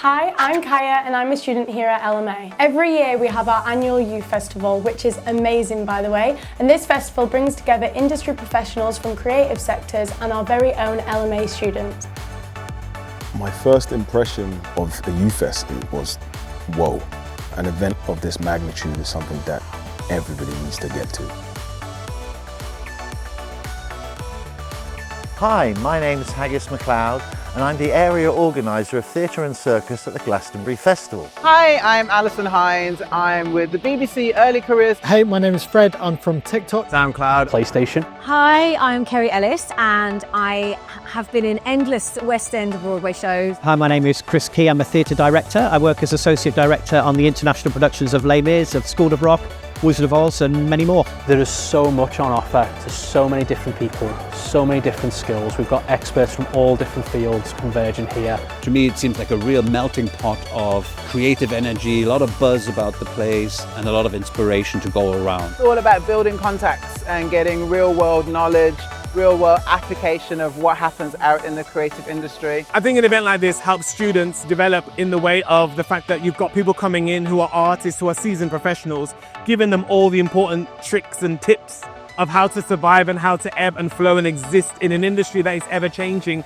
Hi, I'm Kaya and I'm a student here at LMA. Every year we have our annual Youth Festival, which is amazing by the way, and this festival brings together industry professionals from creative sectors and our very own LMA students. My first impression of a YoUFest was, whoa, an event of this magnitude is something that everybody needs to get to. Hi, my name is Haggis MacLeod and I'm the area organiser of Theatre and Circus at the Glastonbury Festival. Hi, I'm Alison Hines. I'm with the BBC Early Careers. Hey, my name is Fred. I'm from TikTok, SoundCloud, PlayStation. Hi, I'm Kerry Ellis and I have been in endless West End Broadway shows. Hi, my name is Chris Key. I'm a theatre director. I work as Associate Director on the international productions of Les Mis, of School of Rock, Wizard of Oz and many more. There is so much on offer to so many different people, so many different skills. We've got experts from all different fields converging here. To me it seems like a real melting pot of creative energy, a lot of buzz about the place and a lot of inspiration to go around. It's all about building contacts and getting real world knowledge, real world application of what happens out in the creative industry. I think an event like this helps students develop in the way of the fact that you've got people coming in who are artists, who are seasoned professionals, giving them all the important tricks and tips of how to survive and how to ebb and flow and exist in an industry that is ever changing.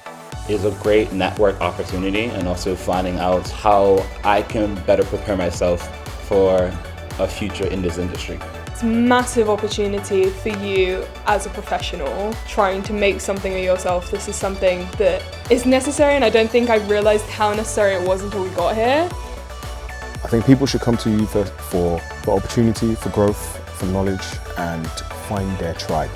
It's a great network opportunity and also finding out how I can better prepare myself for a future in this industry. It's a massive opportunity for you as a professional trying to make something of yourself. This is something that is necessary and I don't think I realised how necessary it was until we got here. I think people should come to YoUFest for opportunity, for growth, for knowledge and find their tribe.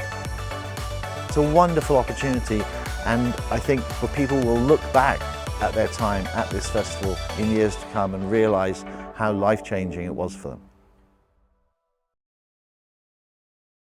It's a wonderful opportunity and I think people will look back at their time at this festival in years to come and realise how life-changing it was for them.